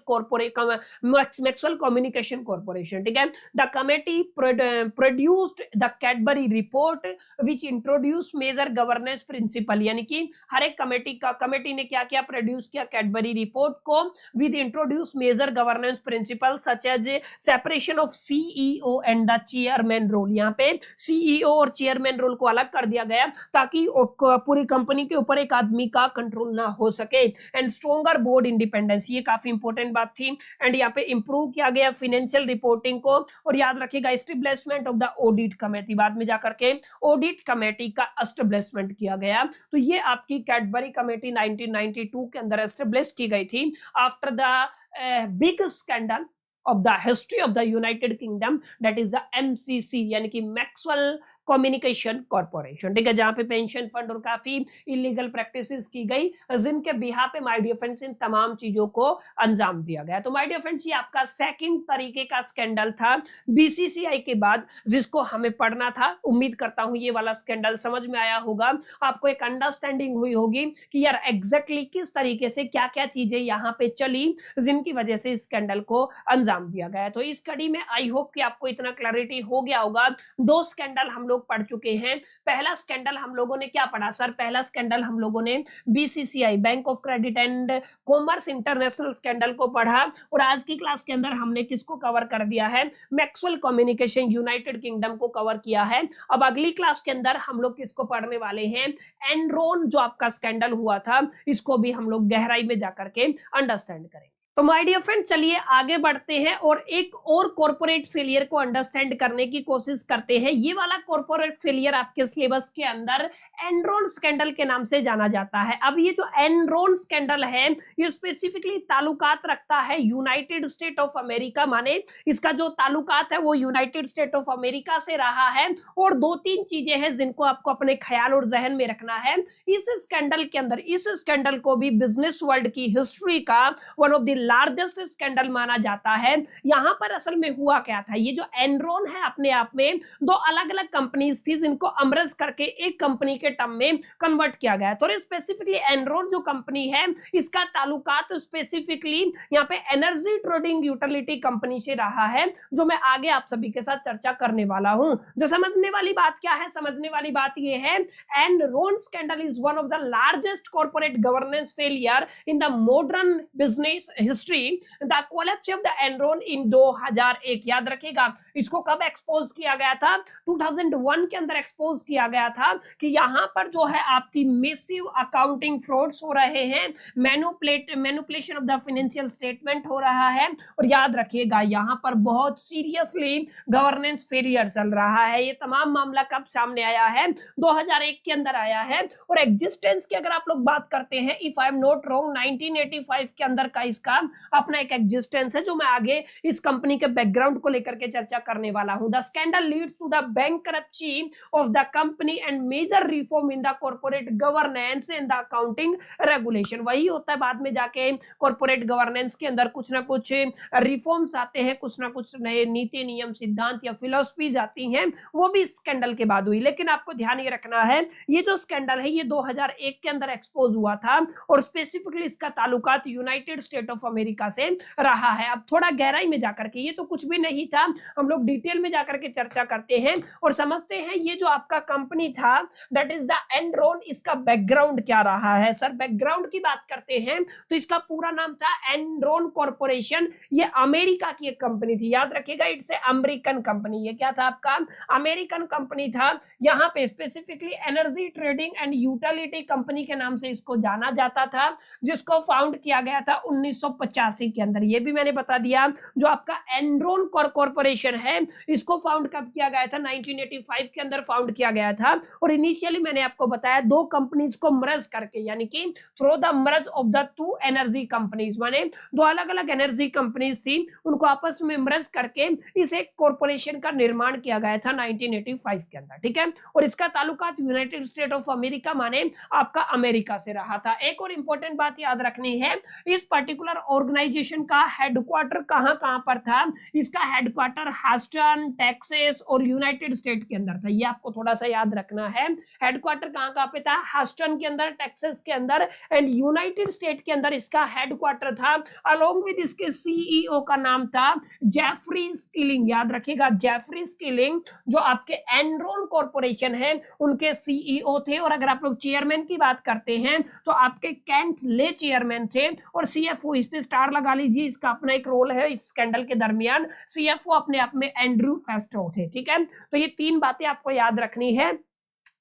कम्युनिकेशन कॉर्पोरेशन, ठीक है। The committee produced the Cadbury report which introduce major governance principle, यानी कि हर एक कमेटी ने क्या किया? प्रोड्यूस किया कैडबरी रिपोर्ट को with introduce major governance principle such as separation of CEO and the chairman role. यहाँ पे सीईओ और चेयरमैन रोल को अलग कर दिया गया ताकि पूरी कंपनी के ऊपर एक आदमी का कंट्रोल ना हो सके, एंड स्ट्रॉन्गर बोर्ड इंडिपेंडेंस, ये काफी इंपॉर्टेंट बात थी। एंड यहाँ पे इंप्रूव किया गया फाइनेंशियल रिपोर्टिंग को। और याद रखिएगा establishment of the audit committee, बाद में जाकर के ऑडिट कमेटी का एस्टेब्लिशमेंट किया गया। तो ये आपकी कैडबरी कमेटी 1992 के अंदर एस्टेब्लिश की गई थी after the big scandal of the history of the United Kingdom, that is the MCC, यानी कि मैक्सवेल कम्युनिकेशन कॉर्पोरेशन, ठीक है, जहां पे पेंशन फंड और काफी इलीगल प्रैक्टिसेस की गई, जिनके बिहाफ पे माय डियर फ्रेंड्स इन तमाम चीजों को अंजाम दिया गया। तो माय डियर फ्रेंड्स ये आपका सेकंड तरीके का स्कैंडल था बीसीसीआई के बाद, जिसको हमें पढ़ना था। उम्मीद करता हूं ये वाला स्कैंडल समझ में आया होगा, आपको एक अंडरस्टैंडिंग हुई होगी कि यार एग्जैक्टली किस तरीके से क्या क्या चीजें यहाँ पे चली जिनकी वजह से इस स्कैंडल को अंजाम दिया गया। तो इस कड़ी में आई होप कि आपको इतना क्लैरिटी हो गया होगा। 2 स्कैंडल हम लोग पढ़ चुके हैं। पहला स्कैंडल हम लोगों ने क्या पढ़ा सर? पहला स्कैंडल हम लोगों ने BCCI, bank of credit and commerce international scandal को पढ़ा। और आज की क्लास के अंदर हमने किसको कवर कर दिया है? मैक्सवेल कम्युनिकेशन यूनाइटेड किंगडम को कवर किया है। अब अगली क्लास के अंदर हम लोग किसको पढ़ने वाले हैं? एनरॉन जो आपका स्कैंडल हुआ था, इसको भी हम लोग गहराई में जाकर के अंडरस्टैंड करेंगे। तो माय डियर फ्रेंड, चलिए आगे बढ़ते हैं और एक और कॉर्पोरेट फेलियर को अंडरस्टैंड करने की कोशिश करते हैं। ये वाला कॉर्पोरेट फेलियर आपके सिलेबस के अंदर एनरॉन स्कैंडल के नाम से जाना जाता है। अब ये जो एनरॉन स्कैंडल है, ये स्पेसिफिकली ताल्लुकात रखता है यूनाइटेड स्टेट ऑफ अमेरिका, माने इसका जो ताल्लुकात है वो यूनाइटेड स्टेट ऑफ अमेरिका से रहा है। और दो तीन चीजें हैं जिनको आपको अपने ख्याल और जहन में रखना है इस स्कैंडल के अंदर। इस स्कैंडल को भी बिजनेस वर्ल्ड की हिस्ट्री का one of the largest scandal माना जाता है। यहां पर असल में हुआ क्या था? ये जो एनरॉन है अपने आप में दो अलग अलग कंपनीज थी जिनको अमरज करके एक कंपनी के टर्म में कन्वर्ट किया गया। तो स्पेसिफिकली एनरॉन जो कंपनी है, इसका ताल्लुकात स्पेसिफिकली यहाँ पे एनर्जी ट्रेडिंग यूटिलिटी कंपनी से रहा है, जो मैं आगे आप सभी के साथ चर्चा करने वाला हूं। जो समझने वाली बात क्या है? समझने वाली बात ये है, Enron scandal is one of the largest corporate governance failure in the modern business history. The collapse of the Enron in 2001। याद रखिएगा, इसको कब एक्सपोज किया गया था? 2001 के अंदर एक्सपोज किया गया था कि यहां पर जो है आपकी मैसिव अकाउंटिंग फ्रॉड्स हो रहे हैं, manipulation of the financial statement हो रहा है। और याद रखिएगा, यहां पर बहुत सीरियसली गवर्नेंस फेलियर चल रहा है। ये तमाम मामला कब सामने आया है? 2001 के अंदर आया है। और एग्जिस्टेंस की अगर आप लोग बात करते हैं, if I am not wrong, 1985 के अंदर का इसका अपना एक एग्जिस्टेंस है, जो मैं आगे इस कंपनी के बैकग्राउंड को लेकर के चर्चा करने वाला हूं। The scandal leads to the bankruptcy of the company and major reform in the corporate governance and the accounting regulation. वही होता है, बाद में जाके कॉर्पोरेट गवर्नेंस के अंदर कुछ ना कुछ रिफॉर्म्स आते हैं, कुछ ना कुछ नए नीति नियम सिद्धांत या फिलोसफीज आती हैं, वो भी स्कैंडल के बाद हुई। लेकिन आपको ध्यान ये रखना है, ये जो स्कैंडल है ये 2001 के अंदर एक्सपोज हुआ था और स्पेसिफिकली इसका ताल्लुकात यूनाइटेड स्टेट ऑफ अमेरिका से रहा है। अब थोड़ा गहराई में जाकर के, ये तो कुछ भी नहीं था, हम लोग डिटेल में जाकर के चर्चा करते हैं और समझते हैं ये जो आपका कंपनी था दैट इज द एनरॉन, इसका बैकग्राउंड क्या रहा है। सर बैकग्राउंड की बात करते हैं तो इसका पूरा नाम था एनरॉन कॉर्पोरेशन। ये अमेरिका की एक कंपनी थी, याद रखिएगा, इट्स ए अमेरिकन कंपनी। ये क्या था आपका? अमेरिकन कंपनी था। यहाँ पे specifically energy trading and utility company के नाम से इसको जाना जाता था, जिसको फाउंड किया गया था 1985 के अंदर। ये भी मैंने बता दिया। जो आपका एनरॉन कॉर्पोरेशन है, इसको फाउंड कब किया गया था? 1985 के अंदर फाउंड किया गया था। और इनिशियली मैंने आपको बताया दो कंपनीज को मर्ज करके, यानी कि through the merge of the two energy companies, माने दो अलग अलग एनर्जी कंपनीज थी, उनको आपस में मर्ज करके इस एक कॉर्पोरेशन का निर्माण किया गया था 1985 के अंदर, ठीक है। और इसका ताल्लुकात यूनाइटेड स्टेट ऑफ अमेरिका, माने आपका अमेरिका से रहा था। एक और इंपॉर्टेंट बात याद रखनी है, इस पर्टिकुलर ऑर्गेनाइजेशन का हेडक्वार्टर कहां कहां पर था? इसका हेडक्वार्टर ह्यूस्टन, टेक्सास और यूनाइटेड स्टेट के अंदर था। ये आपको थोड़ा सा याद रखना है। हेडक्वार्टर कहां कहां पे था? ह्यूस्टन के अंदर, टेक्सास के अंदर एंड यूनाइटेड स्टेट के अंदर इसका हेडक्वार्टर था। अलोंग विद इसके सीईओ का नाम था जेफरी स्किलिंग। याद रखिएगा, जेफरी स्किलिंग जो आपके एनरॉन कॉर्पोरेशन है उनके सीईओ थे। और अगर आप लोग चेयरमैन की बात करते हैं तो आपके केंट ले चेयरमैन थे। और सीएफओ, इस पे स्टार लगा लीजिए, इसका अपना एक रोल है इस स्कैंडल के दरमियान। सीएफओ अपने आप में एंड्रू फेस्टो थे, ठीक है। तो ये तीन बातें आपको याद रखनी है।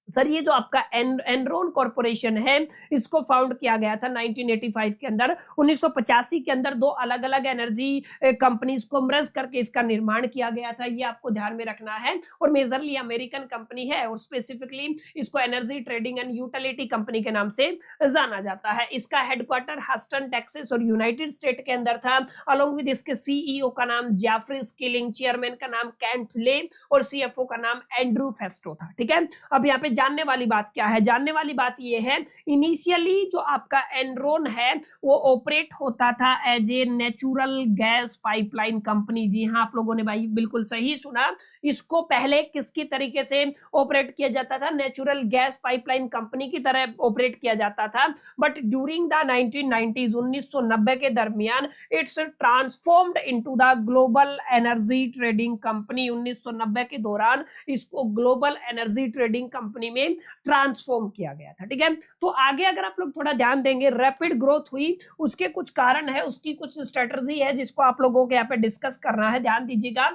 सर ये जो आपका एनरॉन कॉर्पोरेशन है, इसको फाउंड किया गया था 1985 के अंदर। 1985 के अंदर दो अलग अलग एनर्जी कंपनीज को मर्ज करके इसका निर्माण किया गया था। ये आपको ध्यान में रखना है। और मेजरली अमेरिकन कंपनी है और स्पेसिफिकली इसको energy trading and utility company के नाम से जाना जाता है। इसका हेडक्वार्टर ह्यूस्टन, टेक्सास और यूनाइटेड स्टेट के अंदर था। अलोंग विद इसके सीईओ का नाम जेफरी स्किलिंग, चेयरमैन का नाम केंट ले और सीएफओ का नाम एंड्रू फेस्टो था, ठीक है। अब यहाँ पे इसमें जानने वाली बात क्या है, जानने वाली बात ये है इनिशियली जो आपका एनरॉन है वो ऑपरेट होता था as a natural gas pipeline company. जी हाँ, आप लोगों ने भाई बिल्कुल सही सुना। इसको पहले किसकी तरीके से ऑपरेट किया जाता था, नेचुरल गैस पाइपलाइन कंपनी की तरह ऑपरेट किया जाता था। बट ड्यूरिंग द 1990s 1990 के दरमियान it's transformed into the global energy trading company. 1990 के दौरान इसको ग्लोबल एनर्जी ट्रेडिंग कंपनी में ट्रांसफॉर्म किया गया था। ठीक है, तो आगे अगर आप लोग थोड़ा ध्यान देंगे, रैपिड ग्रोथ हुई, उसके कुछ कारण है, उसकी कुछ स्ट्रेटजी है जिसको आप लोगों को यहाँ पे डिस्कस करना है। ध्यान दीजिएगा,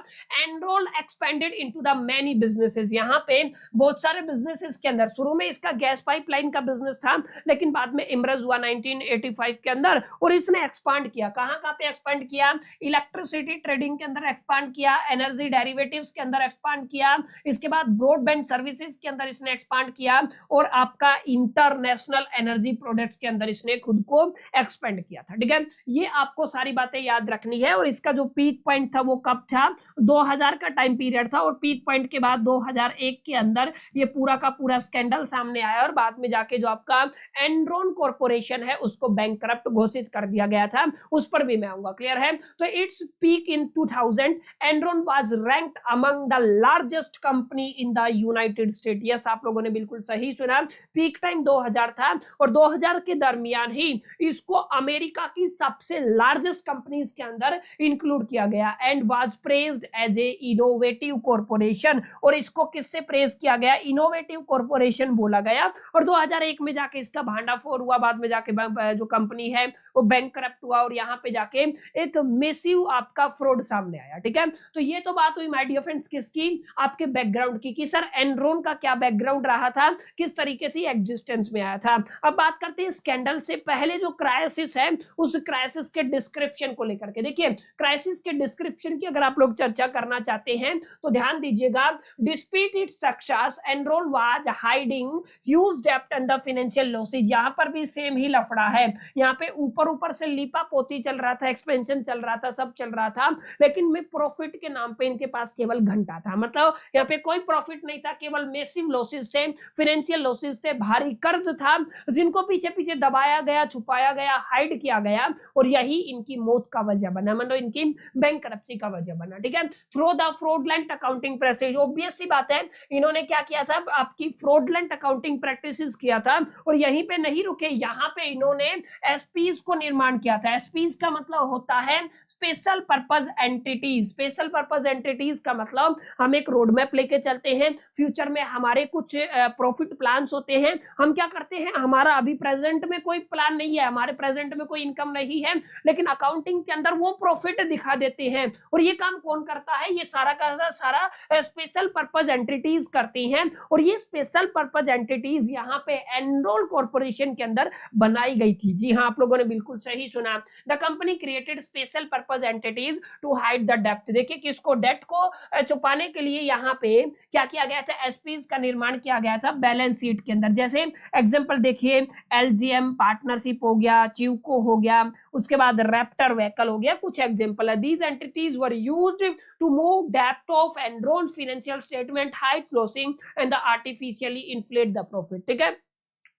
enrol expanded into the many businesses. यहाँ पे बहुत सारे बिजनेसेस के अंदर, शुरू में इसका गैस पाइपलाइन का बिजनेस था, लेकिन बाद में इमरज हुआ 1985 के अंदर और इसने एक्सपांड किया। कहाँ पे एक्सपांड किया, इलेक्ट्रिसिटी ट्रेडिंग के अंदर एक्सपांड किया, एनर्जी डेरिवेटिव्स के अंदर एक्सपांड किया, इसके बाद ब्रॉडबैंड सर्विसेज के अंदर इसने एक्सपांड किया और आपका इंटरनेशनल एनर्जी प्रोडक्ट्स के अंदर इसने खुद को एक्सपेंड किया था। ठीक है, ये आपको सारी बातें याद रखनी है। और इसका जो पीक पॉइंट था वो कब था, 2000 का टाइम पीरियड था और पीक पॉइंट के बाद 2001 के अंदर ये पूरा का पूरा स्कैंडल सामने आया और बाद में जाके जो आपका एनरॉन कॉर्पोरेशन है उसको बैंकरप्ट घोषित कर दिया गया था। उस पर भी मैं आऊंगा, क्लियर है। तो its peak in 2000 Enron was ranked among the largest company in the United state. Yes, आप लोगों ने बिल्कुल सही सुना, पीक टाइम 2000 था और 2000 के दरमियान ही इसको अमेरिका की सबसे लार्जेस्ट कंपनीज के अंदर इंक्लूड किया गया and was praised as a innovative corporation. और इसको किससे प्रेज किया गया, इनोवेटिव कॉर्पोरेशन बोला गया। और 2001 में जाके इसका भांडाफोड़ हुआ, बाद में जाके जो कंपनी है वो बैंकरप्ट हुआ और यहाँ पे जाके एक मेसिव आपका फ्रॉड सामने आया। ठीक है, तो ये तो बात हुई माय डियर फ्रेंड्स किसकी, आपके बैकग्राउंड की, कि सर एनरॉन का क्या बैकग्राउंड रहा था, किस तरीके से एग्जिस्टेंस में आया था। अब बात करते हैं स्कैंडल से पहले जो क्राइसिस है उस क्राइसिस के डिस्क्रिप्शन को लेकर के। देखिए, क्राइसिस के डिस्क्रिप्शन की अगर आप लोग चर्चा करना चाहते हैं तो ध्यान दीजिएगा, despite its success Enron was hiding huge डेब्ट एंड द फाइनेंशियल लॉसेज। यहाँ पर भी सेम ही लफड़ा है, यहाँ पे ऊपर से लीपा पोती चल रहा था, एक्सपेंशन चल रहा था, सब चल रहा था, लेकिन में प्रॉफिट के नाम पे इनके पास केवल घंटा था। मतलब यहाँ पे कोई प्रॉफिट नहीं था, केवल मेसिव लॉसेज थे, फाइनेंशियल लॉसेज थे, भारी कर्ज था जिनको पीछे पीछे दबाया गया, छुपाया गया, हाइड किया गया और यही इनकी मौत का वजह बना, मतलब इनकी बैंकरप्सी का वजह बना। ठीक है, through the fraudulent accounting practice, obvious सी बात है, इन्होंने क्या किया था, आपकी फ्रॉडलेंट अकाउंटिंग प्रैक्टिसेस किया था और यहीं पे नहीं रुके, यहाँ पे इन्होंने एसपीज को निर्माण किया था। एसपीज का मतलब होता है special purpose entities. Special purpose entities का मतलब हम एक रोड मैप लेके चलते हैं, फ्यूचर में हमारे कुछ प्रॉफिट प्लान्स होते हैं, हम क्या करते हैं, हमारा अभी प्रेजेंट में कोई प्लान नहीं है, हमारे प्रेजेंट में कोई इनकम नहीं है, लेकिन अकाउंटिंग के अंदर वो प्रॉफिट दिखा देते हैं। और ये काम कौन करता है, ये सारा का सारा स्पेशल पर्पस एंटिटीज करती हैं। और ये स्पेशल पर्पस एंटिटीज यहाँ पे एनरोल कॉर्पोरेशन के अंदर बनाई गई थी। जी हाँ, आप लोगों ने बिल्कुल सही सुना, the company created special purpose entities to hide the depth. देखिए, किसको, डेट को छुपाने के लिए यहाँ पे क्या किया गया था, एसपीज का निर्माण किया गया था बैलेंस शीट के अंदर। जैसे एग्जांपल देखिए, एलजीएम पार्टनरशिप हो गया, चिवको हो गया, उसके बाद रैप्टर व्हीकल हो गया, कुछ एग्जांपल है। These entities were used to move depth of Enron financial statement, hide closing and the artificially inflate the profit. ठीक है,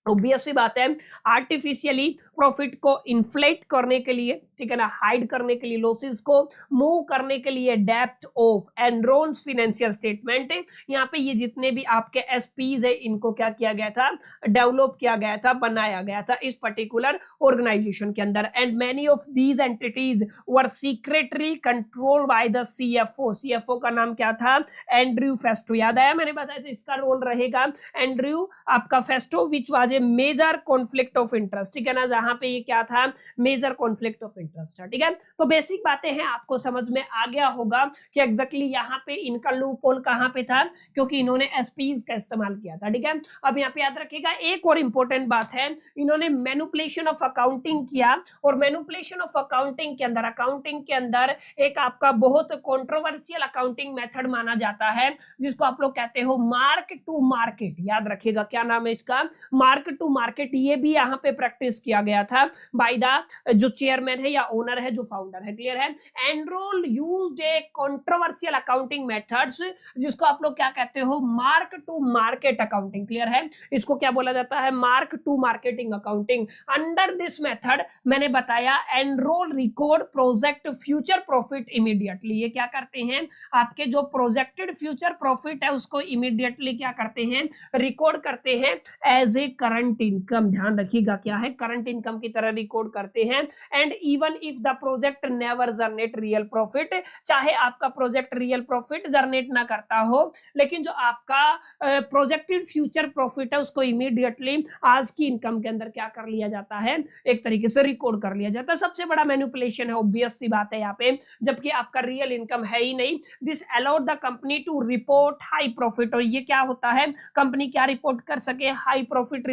ऑब्वियस सी बात है, आर्टिफिशियली प्रॉफिट को इन्फ्लेट करने के लिए, ठीक है ना, हाइड करने के लिए, लॉसेस को मूव करने के लिए डेप्थ ऑफ एनरॉन्स फाइनेंशियल स्टेटमेंट, यहाँ पे ये जितने भी आपके एसपीज है इनको क्या किया गया था, डेवलप किया गया था, बनाया गया था इस पर्टिकुलर ऑर्गेनाइजेशन के अंदर। And many of these entities were secretly controlled by the CFO. CFO का नाम क्या था, एंड्रयू फेस्टो। याद आया, मैंने बताया था इसका रोल रहेगा एंड्रयू आपका Fastow, which was a major conflict of interest. ठीक है ना, जहां पे ये क्या था, मेजर कॉन्फ्लिक्ट ऑफ इंटरेस्ट था। ठीक है, तो बेसिक बातें हैं, आपको समझ में आ गया होगा कि एग्जैक्टली यहाँ पे इनका लूप होल कहां पे था, क्योंकि इन्होंने एसपीज का इस्तेमाल किया था। ठीक है, अब यहाँ पे याद रखिएगा एक और इंपॉर्टेंट बात है, इन्होंने मैनिपुलेशन ऑफ अकाउंटिंग किया और मैनिपुलेशन ऑफ अकाउंटिंग के अंदर एक आपका बहुत कंट्रोवर्शियल अकाउंटिंग मेथड माना जाता है जिसको आप लोग कहते हो मार्क टू मार्केट। याद रखिएगा क्या नाम है इसका, मार्क टू मार्केट। ये भी यहाँ पे प्रैक्टिस किया गया था बाय द जो चेयरमैन है या ओनर है, जो फाउंडर है। क्लियर है, Enron used a controversial accounting methods, जिसको आप लोग क्या कहते हो, mark to market accounting. Clear है, इसको क्या बोला जाता है, mark to marketing accounting. Under this method मैंने बताया Enron record project future profit immediately. ये क्या करते हैं, आपके जो प्रोजेक्टेड फ्यूचर प्रॉफिट है उसको इमीडिएटली क्या करते हैं, रिकॉर्ड करते हैं एज ए करंट इनकम। ध्यान रखिएगा, क्या है, करंट इनकम की तरह रिकॉर्ड करते हैं। And even if the project never generate real profit, चाहे आपका प्रोजेक्ट रियल प्रॉफिट जनरेट ना करता हो, लेकिन जो आपका प्रोजेक्टेड फ्यूचर प्रॉफिट है उसको इमीडिएटली आज की इनकम के अंदर क्या कर लिया जाता है, एक तरीके से रिकॉर्ड कर लिया जाता है। सबसे बड़ा मैनिपुलेशन है, ऑब्वियस सी बात है यहाँ पे, जबकि आपका रियल इनकम है ही नहीं। This allowed the company to report high profit, और ये क्या होता है, कंपनी क्या रिपोर्ट कर सके, हाई प्रॉफिट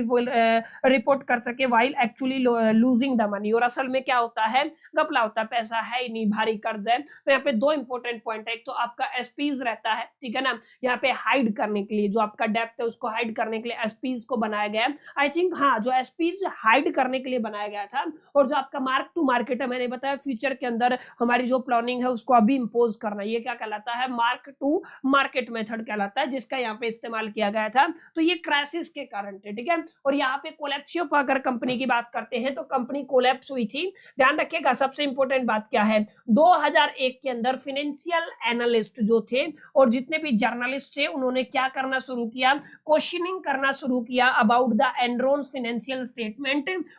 रिपोर्ट कर सके, while actually losing the money. और असल में क्या होता है, घपला होता है, पैसा है ही नहीं, भारी कर्ज है। तो यहाँ पे दो इंपॉर्टेंट पॉइंट है, एक तो आपका एसपीज रहता है, ठीक है ना, यहाँ पे हाइड करने के लिए, जो आपका डेप्थ है उसको हाइड करने के लिए एसपीज को बनाया गया है। आई थिंक हाँ, जो एसपीज हाइड करने के लिए बनाया गया था। और जो आपका मार्क टू मार्केट है, मैंने बताया फ्यूचर के अंदर हमारी जो प्लानिंग है उसको अभी इंपोज करना, ये क्या कहलाता है, मार्क टू मार्केट मेथड कहलाता है, जिसका यहाँ पे इस्तेमाल किया गया था। तो ये क्राइसिस के कारण थे, ठीक है। और यहाँ पे कोलैप्स ऑफ अगर कंपनी की बात करते हैं तो कंपनी कोलैप्स हुई थी। ध्यान रखिएगा, सबसे इंपॉर्टेंट बात क्या है, 2001 के अंदर फाइनेंशियल एनालिस्ट जो थे और जितने भी जर्नलिस्ट थे उन्होंने क्या करना शुरू किया, क्वेश्चनिंग करना शुरू किया about the enrol financial statement.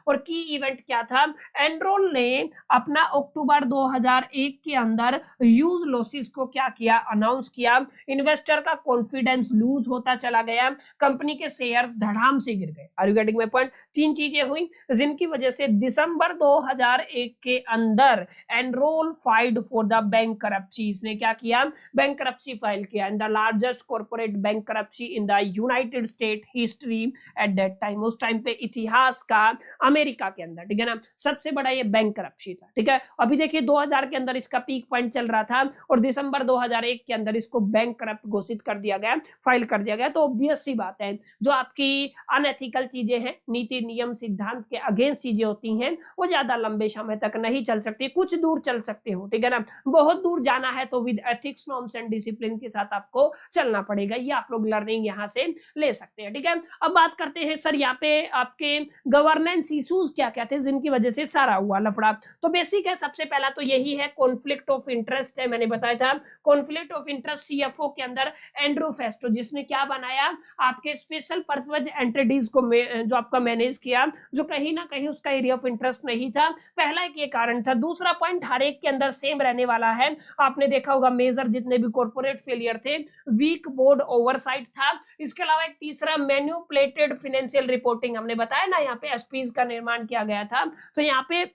और की इवेंट क्या था, एनरोल ने अपना अक्टूबर 2001 के अंदर ह्यूज लॉसेस को क्या किया, अनाउंस किया। इन्वेस्टर का कॉन्फिडेंस लूज होता चला गया, कंपनी के शेयर्स धड़ाम से गिर गए। Are you getting my point. तीन चीजें हुई जिनकी वजह से दिसंबर 2001 के अंदर enrol filed for the bankruptcy. इसने क्या किया, बैंकरप्सी फाइल किया, in the largest corporate bankruptcy in the United state history at that time. उस टाइम पे इतिहास का अमेरिका के अंदर, ठीक है ना, सबसे बड़ा ये बैंकरप्सी था, ठीक है। अभी देखिए 2000 के अंदर इसका पीक पॉइंट चल रहा था और दिसंबर 2001 के अंदर इसको बैंकरप्ट घोषित कर दिया गया, फाइल कर दिया गया। तो ऑब्वियस सी बात है, जो आपकी अनएथिकल चीजें हैं, नीति नियम सिद्धांत के अगेंस्ट चीजें होती हैं, वो ज्यादा लंबे समय तक नहीं चल सकती, कुछ दूर चल सकते हो, ठीक है ना। बहुत दूर जाना है तो with ethics, norms and discipline के साथ आपको चलना पड़ेगा। ये आप लोग लर्निंग यहाँ से ले सकते हैं, ठीक है। अब बात करते हैं सर यहाँ पे आपके गवर्नेंस इश्यूज क्या क्या थे जिनकी वजह से सारा हुआ लफड़ा। तो बेसिक है, सबसे पहला तो यही है, कॉन्फ्लिक्ट ऑफ इंटरेस्ट है। मैंने बताया था कॉन्फ्लिक्ट ऑफ इंटरेस्ट सीएफओ के अंदर एंड्रू फेस्टो, जिसने क्या बनाया, आपके स्पेशल पर्पज एंटिटीज को जो आपका मैनेज किया, जो कहीं ना कहीं उसका एरिया ऑफ इंटरेस्ट नहीं था। पहला एक ये कारण था। दूसरा पॉइंट हर एक के अंदर सेम रहने वाला है, आपने देखा होगा मेजर जितने भी कॉर्पोरेट फेलियर थे, वीक बोर्ड ओवरसाइट था। इसके अलावा एक तीसरा मैन्युपुलेटेड फाइनेंशियल रिपोर्टिंग, हमने बताया ना यहाँ पे एसपीज का निर्माण किया गया था। तो यहाँ पे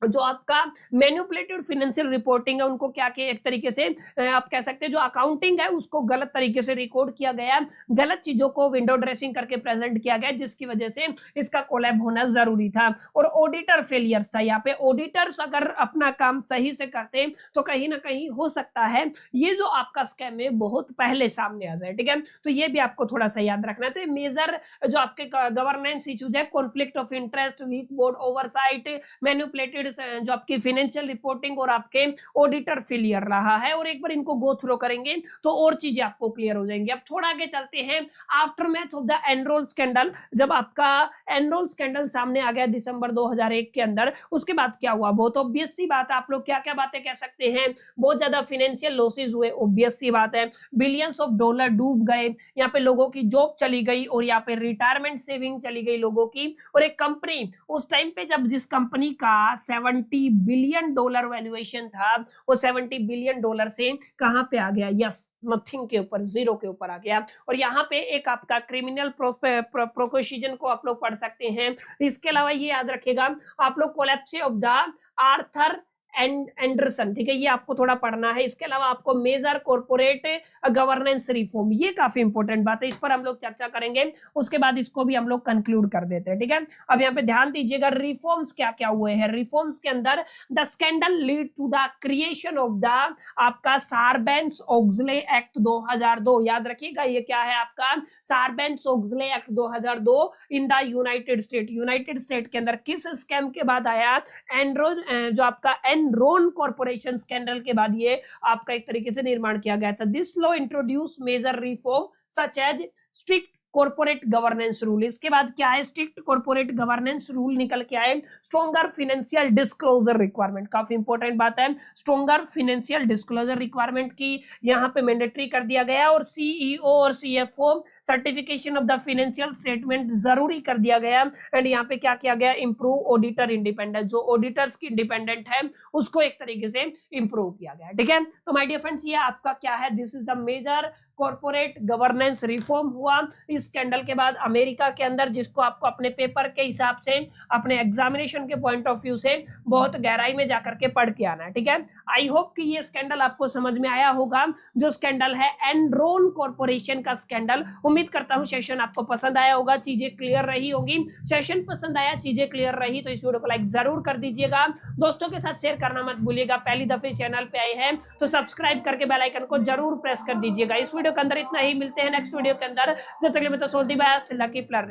जो आपका मैन्युपुलेटेड फाइनेंशियल रिपोर्टिंग है उनको क्या किया, एक तरीके से आप कह सकते हैं जो अकाउंटिंग है उसको गलत तरीके से रिकॉर्ड किया गया, गलत चीजों को विंडो ड्रेसिंग करके प्रेजेंट किया गया, जिसकी वजह से इसका कोलैब होना जरूरी था। और ऑडिटर फेलियर्स था, यहाँ पे ऑडिटर्स अगर अपना काम सही से करते तो कहीं ना कहीं हो सकता है ये जो आपका स्कैम है बहुत पहले सामने आ जाए, ठीक है। तो ये भी आपको थोड़ा सा याद रखना है। तो ये मेजर जो आपके गवर्नेंस इश्यूज है, conflict of interest, weak board oversight, manipulated जो आपकी फाइनेंशियल रिपोर्टिंग और आपके ऑडिटर फेलियर रहा है। और एक बार इनको गो थ्रो करेंगे तो और चीजें आपको क्लियर हो जाएंगी। अब थोड़ा आगे चलते हैं, aftermath of the enrol scandal. जब आपका एनरोल स्कैंडल सामने आ गया दिसंबर 2001 के अंदर, उसके बाद क्या हुआ, बहुत ऑब्वियस सी बात है। आप लोग क्या क्या बातें कह सकते हैं, बहुत ज्यादा फाइनेंशियल लॉसेस हुए, ऑब्वियस सी बात है। बिलियंस ऑफ डॉलर डूब गए, यहाँ पे लोगों की जॉब चली गई और यहाँ पे रिटायरमेंट सेविंग चली गई लोगों की। और एक कंपनी उस टाइम पे जब जिस कंपनी का $70 बिलियन वैल्यूएशन था, वो $70 बिलियन से कहां पे आ गया, यस नथिंग के ऊपर, जीरो के ऊपर आ गया। और यहाँ पे एक आपका क्रिमिनल प्रोसिक्यूशन को आप लोग पढ़ सकते हैं। इसके अलावा ये याद रखिएगा आप लोग, collapse of the Arthur Andersen, ठीक है, ये आपको थोड़ा पढ़ना है। इसके अलावा आपको मेजर कॉर्पोरेट गवर्नेंस रिफॉर्म, ये काफी इंपॉर्टेंट बात है, इस पर हम लोग चर्चा करेंगे। उसके बाद इसको भी हम लोग कंक्लूड कर देते हैं, ठीक है। अब यहाँ पे ध्यान दीजिएगा रिफॉर्म्स क्या क्या हुए हैं। रिफॉर्म्स के अंदर the scandal lead to the creation of the आपका सार्बेन्स-ओक्सले एक्ट 2002। याद रखिएगा ये क्या है आपका, Sarbanes Oxley act 2002 in the United State. United State के अंदर किस स्कैम के बाद आया, एनरोल जो आपका एनरॉन कॉर्पोरेशन स्कैंडल के बाद ये आपका एक तरीके से निर्माण किया गया था। This law introduce major reform such as strict corporate governance rule. इसके बाद क्या है, स्ट्रिक्ट कॉर्पोरेट गवर्नेंस रूल निकल के आए। स्ट्रॉन्गर फाइनेंशियल डिस्क्लोजर रिक्वायरमेंट, काफी इंपॉर्टेंट बात है, स्ट्रॉन्गर फाइनेंशियल डिस्क्लोजर रिक्वायरमेंट की यहाँ पे मैंडेटरी कर दिया गया, और सीईओ और CFO certification of the financial statement जरूरी कर दिया गया। एंड यहाँ पे क्या किया गया, इंप्रूव ऑडिटर इंडिपेंडेंस, जो ऑडिटर्स की इंडिपेंडेंट है उसको एक तरीके से इंप्रूव किया गया। ठीक है, तो माय डियर फ्रेंड्स ये आपका क्या है, this is the major corporate governance reform हुआ इस स्कैंडल के बाद अमेरिका के अंदर, जिसको आपको अपने पेपर के हिसाब से, अपने एग्जामिनेशन के पॉइंट ऑफ व्यू से बहुत गहराई में जाकर के पढ़ के आना है। ठीक है, आई होप कि ये स्कैंडल आपको समझ में आया होगा, जो स्कैंडल है एनरॉन कॉर्पोरेशन का स्कैंडल। उम्मीद करता हूं सेशन आपको पसंद आया होगा, चीजें क्लियर रही होगी। सेशन पसंद आया, चीजें क्लियर रही तो इस वीडियो को लाइक जरूर कर दीजिएगा, दोस्तों के साथ शेयर करना मत भूलिएगा। पहली दफे चैनल पे आए हैं तो सब्सक्राइब करके बेल आइकन को जरूर प्रेस कर दीजिएगा। इस वीडियो के अंदर इतना ही, मिलते हैं नेक्स्ट वीडियो के अंदर। जब तक के लिए मैं तो सोल्टी बाय, लकी प्लर।